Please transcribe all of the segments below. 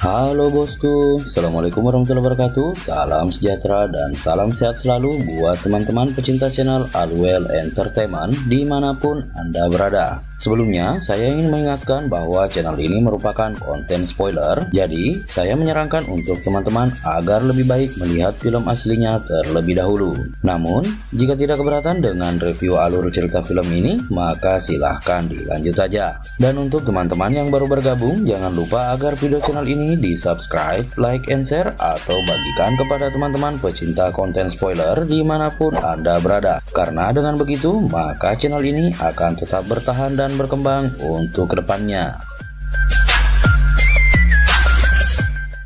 Halo bosku, Assalamualaikum warahmatullahi wabarakatuh. Salam sejahtera dan salam sehat selalu buat teman-teman pecinta channel Alwell Entertainment dimanapun Anda berada. Sebelumnya, saya ingin mengingatkan bahwa channel ini merupakan konten spoiler. Jadi, saya menyarankan untuk teman-teman agar lebih baik melihat film aslinya terlebih dahulu. Namun, jika tidak keberatan dengan review alur cerita film ini, maka silahkan dilanjut aja. Dan untuk teman-teman yang baru bergabung, jangan lupa agar video channel ini di subscribe, like, and share, atau bagikan kepada teman-teman pecinta konten spoiler dimanapun Anda berada. Karena dengan begitu, maka channel ini akan tetap bertahan dan berkembang untuk kedepannya.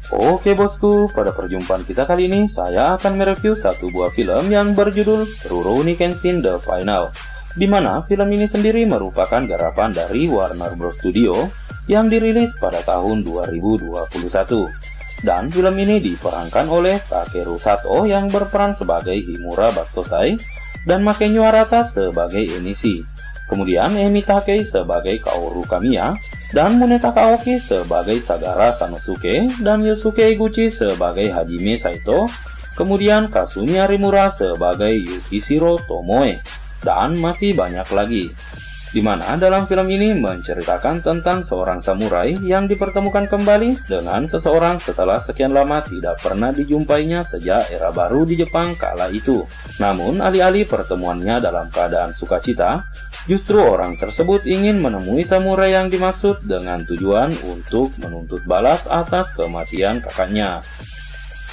Oke bosku, pada perjumpaan kita kali ini, saya akan mereview satu buah film yang berjudul Rurouni Kenshin The Final, di mana film ini sendiri merupakan garapan dari Warner Bros. Studio yang dirilis pada tahun 2021. Dan film ini diperankan oleh Takeru Sato yang berperan sebagai Himura Battosai dan Makenyo Arata sebagai Enishi. Kemudian Emi Takei sebagai Kaoru Kamiya dan Munetaka Aoki sebagai Sagara Sanosuke dan Yosuke Eguchi sebagai Hajime Saito. Kemudian Kasumi Harimura sebagai Yukishiro Tomoe dan masih banyak lagi. Di mana dalam film ini menceritakan tentang seorang samurai yang dipertemukan kembali dengan seseorang setelah sekian lama tidak pernah dijumpainya sejak era baru di Jepang kala itu. Namun alih-alih pertemuannya dalam keadaan sukacita, justru orang tersebut ingin menemui samurai yang dimaksud dengan tujuan untuk menuntut balas atas kematian kakaknya.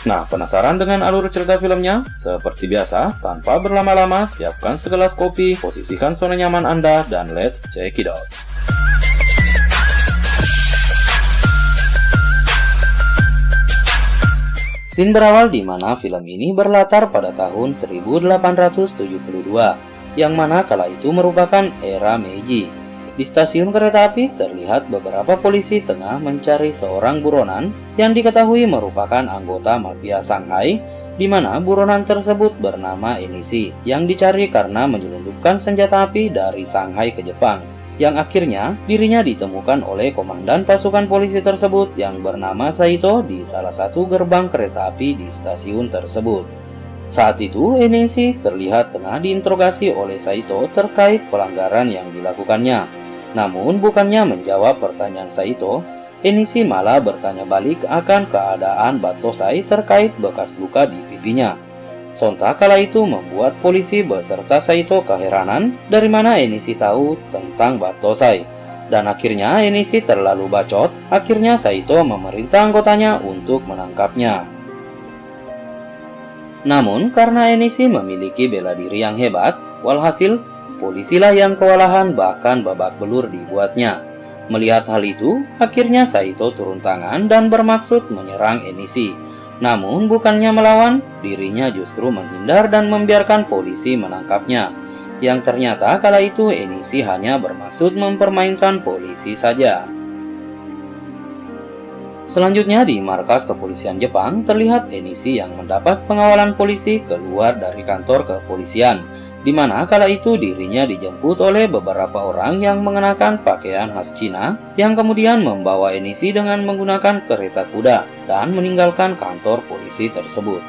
Nah, penasaran dengan alur cerita filmnya? Seperti biasa, tanpa berlama-lama, siapkan segelas kopi, posisikan zona nyaman Anda, dan let's check it out. Scene berawal di mana film ini berlatar pada tahun 1872, yang mana kala itu merupakan era Meiji. Di stasiun kereta api terlihat beberapa polisi tengah mencari seorang buronan yang diketahui merupakan anggota mafia Shanghai, di mana buronan tersebut bernama Enishi yang dicari karena menyelundupkan senjata api dari Shanghai ke Jepang, yang akhirnya dirinya ditemukan oleh komandan pasukan polisi tersebut yang bernama Saito di salah satu gerbang kereta api di stasiun tersebut. Saat itu Enishi terlihat tengah diinterogasi oleh Saito terkait pelanggaran yang dilakukannya. Namun bukannya menjawab pertanyaan Saito, Enishi malah bertanya balik akan keadaan Battosai terkait bekas luka di pipinya. Sontak kala itu membuat polisi beserta Saito keheranan dari mana Enishi tahu tentang Battosai. Dan akhirnya Enishi terlalu bacot, akhirnya Saito memerintah anggotanya untuk menangkapnya. Namun karena Enishi memiliki bela diri yang hebat, walhasil polisilah yang kewalahan bahkan babak belur dibuatnya. Melihat hal itu, akhirnya Saito turun tangan dan bermaksud menyerang Enishi. Namun bukannya melawan, dirinya justru menghindar dan membiarkan polisi menangkapnya. Yang ternyata kala itu Enishi hanya bermaksud mempermainkan polisi saja. Selanjutnya di markas kepolisian Jepang terlihat Enishi yang mendapat pengawalan polisi keluar dari kantor kepolisian, di mana kala itu dirinya dijemput oleh beberapa orang yang mengenakan pakaian khas Cina yang kemudian membawa Enishi dengan menggunakan kereta kuda dan meninggalkan kantor polisi tersebut.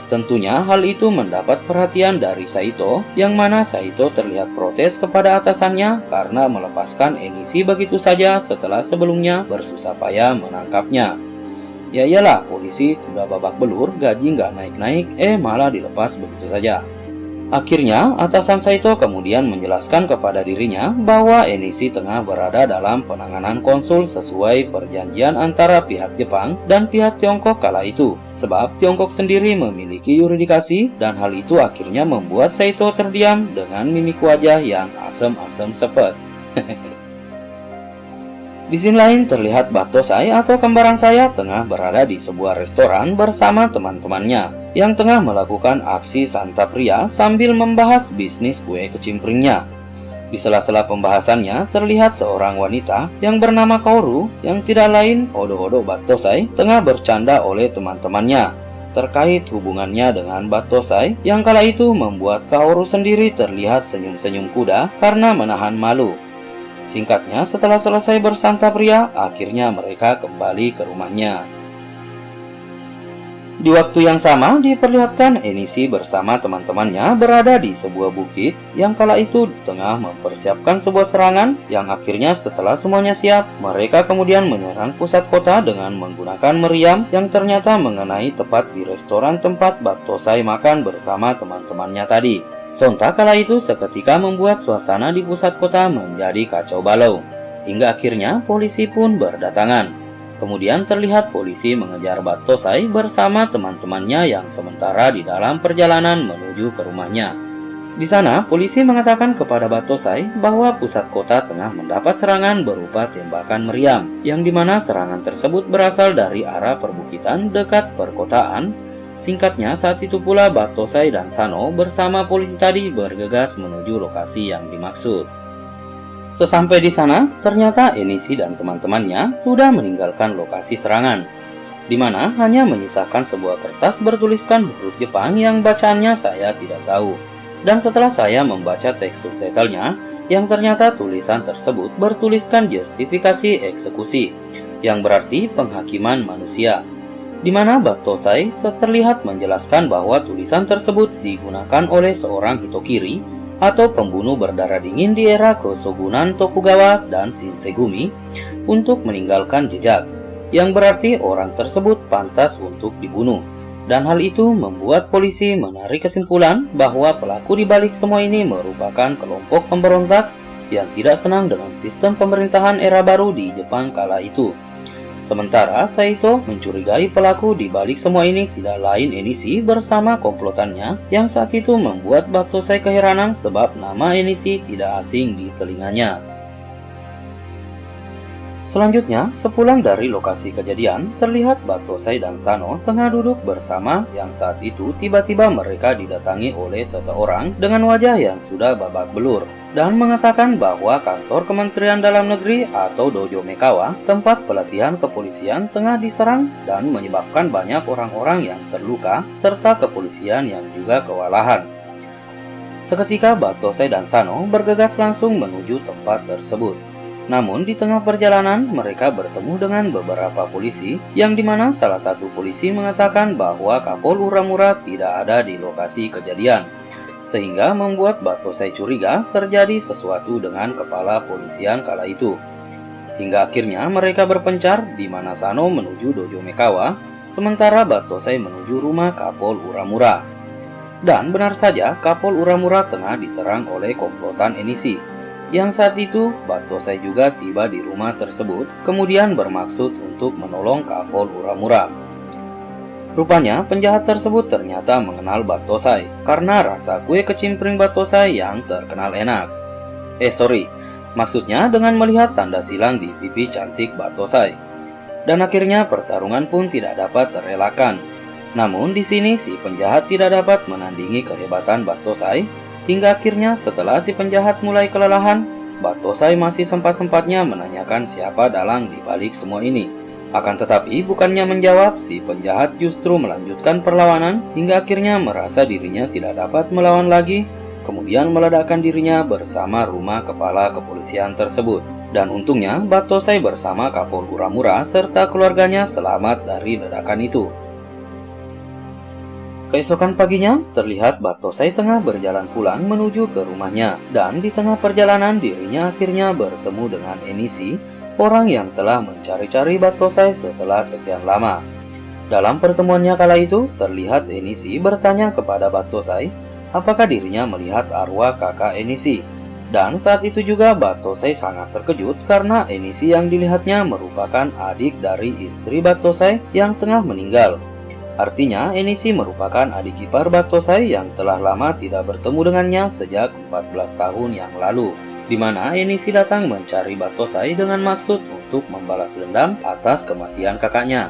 Tentunya hal itu mendapat perhatian dari Saito, yang mana Saito terlihat protes kepada atasannya karena melepaskan Enishi begitu saja setelah sebelumnya bersusah payah menangkapnya. Ya iyalah, polisi sudah babak belur, gaji nggak naik-naik, malah dilepas begitu saja. Akhirnya, atasan Saito kemudian menjelaskan kepada dirinya bahwa Enishi tengah berada dalam penanganan konsul sesuai perjanjian antara pihak Jepang dan pihak Tiongkok kala itu. Sebab Tiongkok sendiri memiliki yurisdiksi dan hal itu akhirnya membuat Saito terdiam dengan mimik wajah yang asem-asem sepet. Di sini lain terlihat Battosai atau kembaran saya tengah berada di sebuah restoran bersama teman-temannya yang tengah melakukan aksi santap ria sambil membahas bisnis kue kecimpringnya. Di sela-sela pembahasannya terlihat seorang wanita yang bernama Kaoru yang tidak lain Odo-Odo Battosai tengah bercanda oleh teman-temannya terkait hubungannya dengan Battosai yang kala itu membuat Kaoru sendiri terlihat senyum-senyum kuda karena menahan malu. Singkatnya, setelah selesai bersantap ria, akhirnya mereka kembali ke rumahnya. Di waktu yang sama diperlihatkan Enishi bersama teman-temannya berada di sebuah bukit yang kala itu tengah mempersiapkan sebuah serangan yang akhirnya setelah semuanya siap, mereka kemudian menyerang pusat kota dengan menggunakan meriam yang ternyata mengenai tepat di restoran tempat Battosai makan bersama teman-temannya tadi. Sontak kala itu seketika membuat suasana di pusat kota menjadi kacau balau, hingga akhirnya polisi pun berdatangan. Kemudian terlihat polisi mengejar Battosai bersama teman-temannya yang sementara di dalam perjalanan menuju ke rumahnya. Di sana, polisi mengatakan kepada Battosai bahwa pusat kota tengah mendapat serangan berupa tembakan meriam, yang dimana serangan tersebut berasal dari arah perbukitan dekat perkotaan. Singkatnya, saat itu pula Battosai dan Sano bersama polisi tadi bergegas menuju lokasi yang dimaksud. Sesampai di sana, ternyata Enishi dan teman-temannya sudah meninggalkan lokasi serangan, di mana hanya menyisakan sebuah kertas bertuliskan huruf Jepang yang bacaannya saya tidak tahu. Dan setelah saya membaca teks subtitlenya, yang ternyata tulisan tersebut bertuliskan justifikasi eksekusi, yang berarti penghakiman manusia, di mana Battosai terlihat menjelaskan bahwa tulisan tersebut digunakan oleh seorang Hitokiri atau pembunuh berdarah dingin di era Kesogunan Tokugawa dan Shinsengumi untuk meninggalkan jejak, yang berarti orang tersebut pantas untuk dibunuh. Dan hal itu membuat polisi menarik kesimpulan bahwa pelaku di balik semua ini merupakan kelompok pemberontak yang tidak senang dengan sistem pemerintahan era baru di Jepang kala itu. Sementara Saito mencurigai pelaku di balik semua ini tidak lain Enishi bersama komplotannya, yang saat itu membuat Battosai keheranan sebab nama Enishi tidak asing di telinganya. Selanjutnya, sepulang dari lokasi kejadian, terlihat Battosai dan Sano tengah duduk bersama, yang saat itu tiba-tiba mereka didatangi oleh seseorang dengan wajah yang sudah babak belur dan mengatakan bahwa kantor Kementerian Dalam Negeri atau Dojo Mekawa, tempat pelatihan kepolisian, tengah diserang dan menyebabkan banyak orang-orang yang terluka serta kepolisian yang juga kewalahan. Seketika Battosai dan Sano bergegas langsung menuju tempat tersebut. Namun di tengah perjalanan mereka bertemu dengan beberapa polisi, yang dimana salah satu polisi mengatakan bahwa Kapol Uramura tidak ada di lokasi kejadian, sehingga membuat Battosai curiga terjadi sesuatu dengan kepala polisian kala itu. Hingga akhirnya mereka berpencar, di mana Sano menuju Dojo Mekawa, sementara Battosai menuju rumah Kapol Uramura. Dan benar saja Kapol Uramura tengah diserang oleh komplotan Enishi, yang saat itu Battosai juga tiba di rumah tersebut, kemudian bermaksud untuk menolong Kapol Uramura. Rupanya penjahat tersebut ternyata mengenal Battosai karena rasa kue kecimpring Battosai yang terkenal enak. Maksudnya dengan melihat tanda silang di pipi cantik Battosai. Dan akhirnya pertarungan pun tidak dapat terelakkan. Namun di sini si penjahat tidak dapat menandingi kehebatan Battosai. Hingga akhirnya setelah si penjahat mulai kelelahan, Battosai masih sempat-sempatnya menanyakan siapa dalang di balik semua ini. Akan tetapi bukannya menjawab, si penjahat justru melanjutkan perlawanan hingga akhirnya merasa dirinya tidak dapat melawan lagi, kemudian meledakkan dirinya bersama rumah kepala kepolisian tersebut. Dan untungnya Battosai bersama Kapol Uramura serta keluarganya selamat dari ledakan itu. Keesokan paginya, terlihat Battosai tengah berjalan pulang menuju ke rumahnya, dan di tengah perjalanan dirinya akhirnya bertemu dengan Enishi, orang yang telah mencari-cari Battosai setelah sekian lama. Dalam pertemuannya kala itu, terlihat Enishi bertanya kepada Battosai apakah dirinya melihat arwah kakak Enishi. Dan saat itu juga Battosai sangat terkejut karena Enishi yang dilihatnya merupakan adik dari istri Battosai yang tengah meninggal. Artinya, Enishi merupakan adik ipar Battosai yang telah lama tidak bertemu dengannya sejak 14 tahun yang lalu, di mana Enishi datang mencari Battosai dengan maksud untuk membalas dendam atas kematian kakaknya.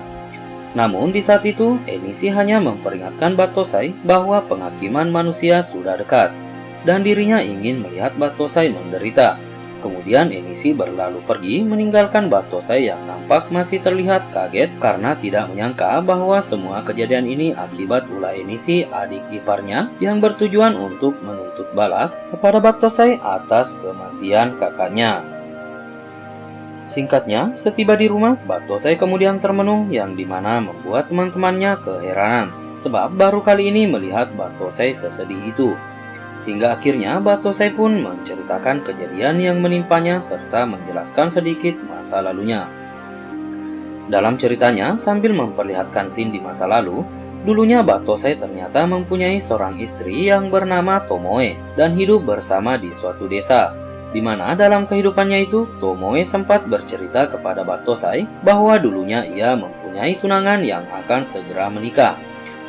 Namun di saat itu, Enishi hanya memperingatkan Battosai bahwa penghakiman manusia sudah dekat, dan dirinya ingin melihat Battosai menderita. Kemudian Enishi berlalu pergi meninggalkan Battosai yang nampak masih terlihat kaget karena tidak menyangka bahwa semua kejadian ini akibat ulah Enishi, adik iparnya, yang bertujuan untuk menuntut balas kepada Battosai atas kematian kakaknya. Singkatnya, setiba di rumah, Batosai kemudian termenung yang dimana membuat teman-temannya keheranan, sebab baru kali ini melihat Batosai sesedih itu. Hingga akhirnya Batosai pun menceritakan kejadian yang menimpanya serta menjelaskan sedikit masa lalunya. Dalam ceritanya, sambil memperlihatkan scene di masa lalu, dulunya Batosai ternyata mempunyai seorang istri yang bernama Tomoe dan hidup bersama di suatu desa, di mana dalam kehidupannya itu Tomoe sempat bercerita kepada Batosai bahwa dulunya ia mempunyai tunangan yang akan segera menikah.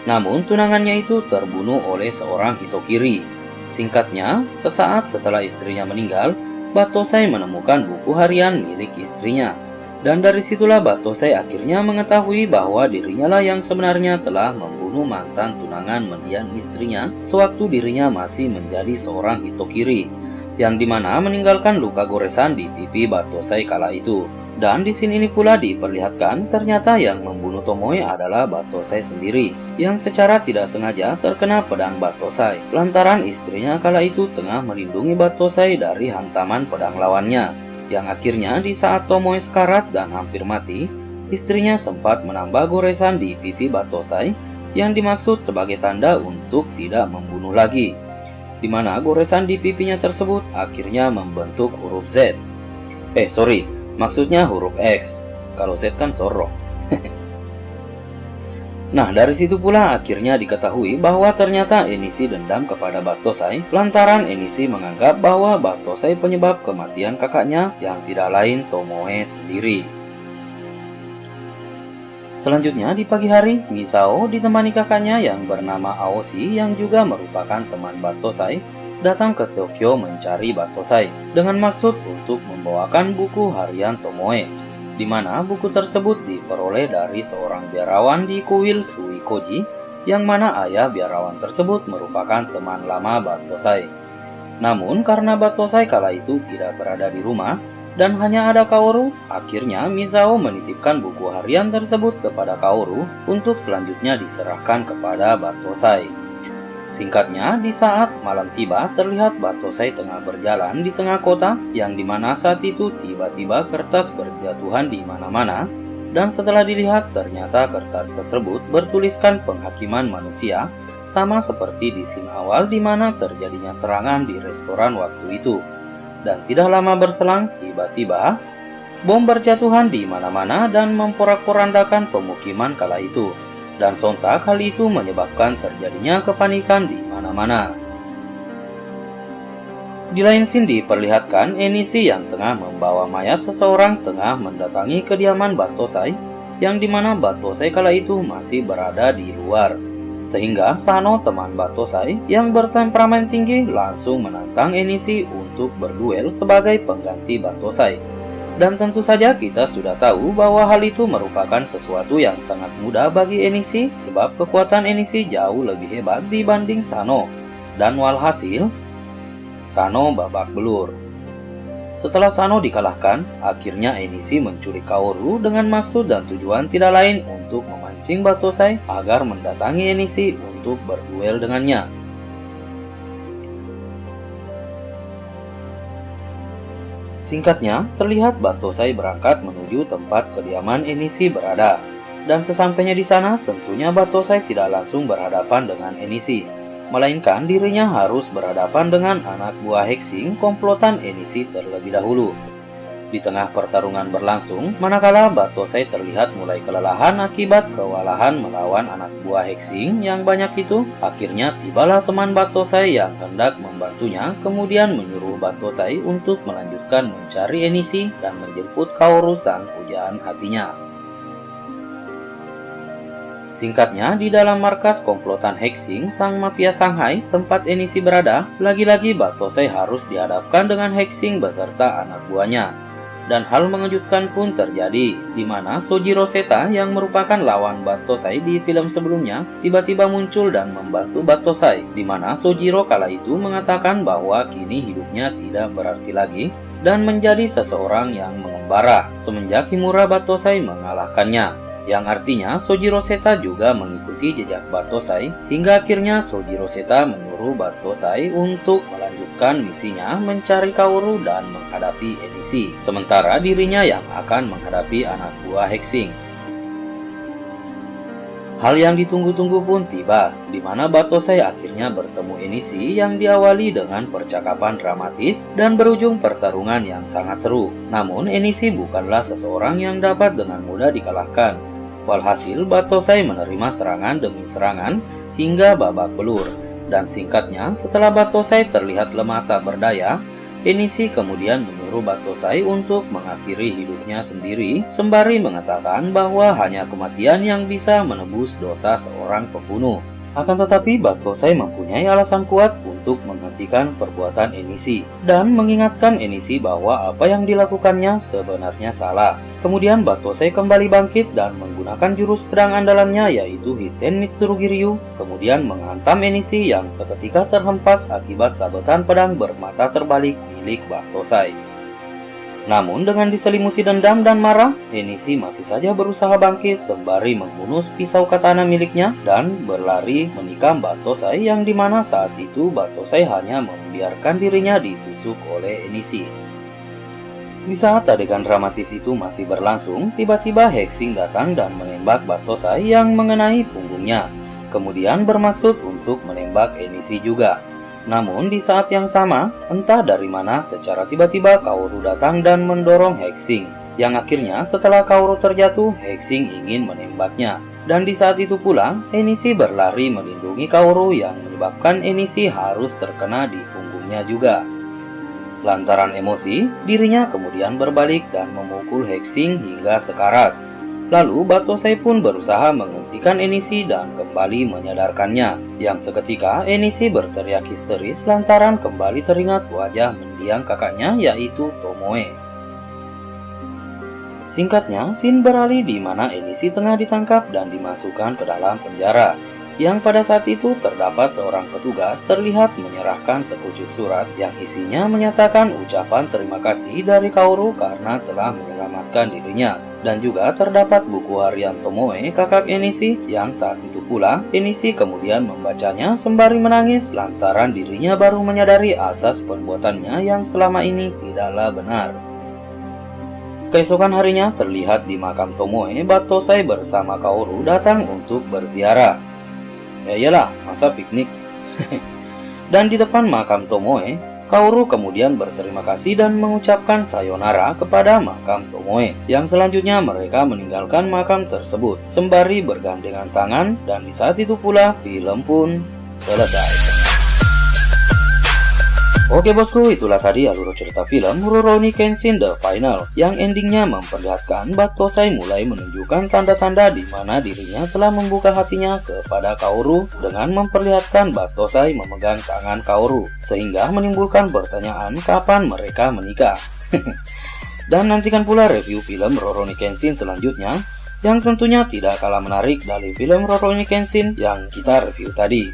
Namun tunangannya itu terbunuh oleh seorang Hitokiri. Singkatnya, sesaat setelah istrinya meninggal, Batosai menemukan buku harian milik istrinya. Dan dari situlah Batosai akhirnya mengetahui bahwa dirinya lah yang sebenarnya telah membunuh mantan tunangan mendiang istrinya sewaktu dirinya masih menjadi seorang Hitokiri, yang dimana meninggalkan luka goresan di pipi Batosai kala itu. Dan di sini ini pula diperlihatkan ternyata yang membunuh Tomoe adalah Batosai sendiri, yang secara tidak sengaja terkena pedang Batosai, lantaran istrinya kala itu tengah melindungi Batosai dari hantaman pedang lawannya, yang akhirnya di saat Tomoe sekarat dan hampir mati, istrinya sempat menambah goresan di pipi Batosai, yang dimaksud sebagai tanda untuk tidak membunuh lagi, di mana goresan di pipinya tersebut akhirnya membentuk huruf Z. Maksudnya huruf X. Kalau Z kan Zorro. Nah, dari situ pula akhirnya diketahui bahwa ternyata Enishi dendam kepada Batosai lantaran Enishi menganggap bahwa Batosai penyebab kematian kakaknya yang tidak lain Tomoe sendiri. Selanjutnya di pagi hari, Misao ditemani kakaknya yang bernama Aoshi yang juga merupakan teman Batosai datang ke Tokyo mencari Batosai dengan maksud untuk membawakan buku harian Tomoe, di mana buku tersebut diperoleh dari seorang biarawan di kuil Suikoji, yang mana ayah biarawan tersebut merupakan teman lama Batosai. Namun karena Batosai kala itu tidak berada di rumah dan hanya ada Kaoru, akhirnya Misao menitipkan buku harian tersebut kepada Kaoru untuk selanjutnya diserahkan kepada Batosai. Singkatnya, di saat malam tiba, terlihat Batosai tengah berjalan di tengah kota, yang dimana saat itu tiba-tiba kertas berjatuhan di mana-mana, dan setelah dilihat ternyata kertas tersebut bertuliskan penghakiman manusia, sama seperti di scene awal di mana terjadinya serangan di restoran waktu itu. Dan tidak lama berselang, tiba-tiba bom berjatuhan di mana-mana dan memporak-porandakan pemukiman kala itu. Dan sontak hal itu menyebabkan terjadinya kepanikan di mana-mana. Di lain scene diperlihatkan Enishi yang tengah membawa mayat seseorang tengah mendatangi kediaman Batosai, yang dimana Batosai kala itu masih berada di luar. Sehingga Sano, teman Batosai yang bertemperamen tinggi, langsung menantang Enishi untuk berduel sebagai pengganti Batosai. Dan tentu saja kita sudah tahu bahwa hal itu merupakan sesuatu yang sangat mudah bagi Enishi, sebab kekuatan Enishi jauh lebih hebat dibanding Sano. Dan walhasil, Sano babak belur. Setelah Sano dikalahkan, akhirnya Enishi menculik Kaoru dengan maksud dan tujuan tidak lain untuk memancing Batosai agar mendatangi Enishi untuk berduel dengannya. Singkatnya, terlihat Batosai berangkat menuju tempat kediaman Enishi berada. Dan sesampainya di sana, tentunya Batosai tidak langsung berhadapan dengan Enishi, melainkan dirinya harus berhadapan dengan anak buah Hexing komplotan Enishi terlebih dahulu. Di tengah pertarungan berlangsung, manakala Batosai terlihat mulai kelelahan akibat kewalahan melawan anak buah Hexing yang banyak itu, akhirnya tibalah teman Batosai yang hendak membantunya, kemudian menyuruh Batosai untuk melanjutkan mencari Enishi dan menjemput Kaoru sang pujaan hatinya. Singkatnya, di dalam markas komplotan Hexing sang mafia Shanghai tempat Enishi berada, lagi-lagi Batosai harus dihadapkan dengan Hexing beserta anak buahnya. Dan hal mengejutkan pun terjadi, di mana Sojiro Seta yang merupakan lawan Batosai di film sebelumnya tiba-tiba muncul dan membantu Batosai, di mana Sojiro kala itu mengatakan bahwa kini hidupnya tidak berarti lagi dan menjadi seseorang yang mengembara semenjak Himura Batosai mengalahkannya. yang artinya Sojiro Seta juga mengikuti jejak Battosai hingga akhirnya Sojiro Seta menyuruh Battosai untuk melanjutkan misinya mencari Kaoru dan menghadapi Enishi, sementara dirinya yang akan menghadapi anak buah Hexing. Hal yang ditunggu-tunggu pun tiba, di mana Battosai akhirnya bertemu Enishi yang diawali dengan percakapan dramatis dan berujung pertarungan yang sangat seru. Namun Enishi bukanlah seseorang yang dapat dengan mudah dikalahkan. Walhasil Battosai menerima serangan demi serangan hingga babak belur. Dan singkatnya, setelah Battosai terlihat lemah tak berdaya, Enishi kemudian menyuruh Battosai untuk mengakhiri hidupnya sendiri, sembari mengatakan bahwa hanya kematian yang bisa menebus dosa seorang pembunuh. Akan tetapi Battosai mempunyai alasan kuat untuk menghentikan perbuatan Enishi dan mengingatkan Enishi bahwa apa yang dilakukannya sebenarnya salah. Kemudian Battosai kembali bangkit dan menggunakan jurus pedang andalannya yaitu Hiten Mitsurugi Ryu, kemudian menghantam Enishi yang seketika terhempas akibat sabetan pedang bermata terbalik milik Battosai. Namun dengan diselimuti dendam dan marah, Enishi masih saja berusaha bangkit sembari membunuh pisau katana miliknya dan berlari menikam Battosai yang dimana saat itu Battosai hanya membiarkan dirinya ditusuk oleh Enishi. Di saat adegan dramatis itu masih berlangsung, tiba-tiba Hexing datang dan menembak Battosai yang mengenai punggungnya, kemudian bermaksud untuk menembak Enishi juga. Namun di saat yang sama, entah dari mana secara tiba-tiba Kaoru datang dan mendorong Hexing, yang akhirnya setelah Kaoru terjatuh, Hexing ingin menembaknya. Dan di saat itu pula, Enishi berlari melindungi Kaoru yang menyebabkan Enishi harus terkena di punggungnya juga. Lantaran emosi, dirinya kemudian berbalik dan memukul Hexing hingga sekarat. Lalu Battosai pun berusaha menghentikan Enishi dan kembali menyadarkannya. Yang seketika Enishi berteriak histeris lantaran kembali teringat wajah mendiang kakaknya yaitu Tomoe. Singkatnya, scene beralih di mana Enishi tengah ditangkap dan dimasukkan ke dalam penjara. Yang pada saat itu terdapat seorang petugas terlihat menyerahkan sekucuk surat yang isinya menyatakan ucapan terima kasih dari Kaoru karena telah menyelamatkan dirinya. Dan juga terdapat buku harian Tomoe, kakak Enishi, yang saat itu pula Enishi kemudian membacanya sembari menangis lantaran dirinya baru menyadari atas perbuatannya yang selama ini tidaklah benar. Keesokan harinya terlihat di makam Tomoe, Battosai bersama Kaoru datang untuk berziarah. Ya iyalah, masa piknik. Dan di depan makam Tomoe, Kaoru kemudian berterima kasih dan mengucapkan sayonara kepada makam Tomoe. Yang selanjutnya mereka meninggalkan makam tersebut sembari bergandengan tangan, dan di saat itu pula film pun selesai. Oke bosku, itulah tadi alur cerita film Rurouni Kenshin The Final yang endingnya memperlihatkan Battosai mulai menunjukkan tanda-tanda di mana dirinya telah membuka hatinya kepada Kaoru dengan memperlihatkan Battosai memegang tangan Kaoru, sehingga menimbulkan pertanyaan kapan mereka menikah. Dan nantikan pula review film Rurouni Kenshin selanjutnya yang tentunya tidak kalah menarik dari film Rurouni Kenshin yang kita review tadi.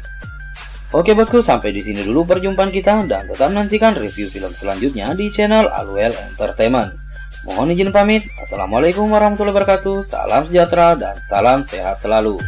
Oke bosku, sampai di sini dulu perjumpaan kita dan tetap nantikan review film selanjutnya di channel Aluel Entertainment. Mohon izin pamit. Assalamualaikum warahmatullahi wabarakatuh. Salam sejahtera dan salam sehat selalu.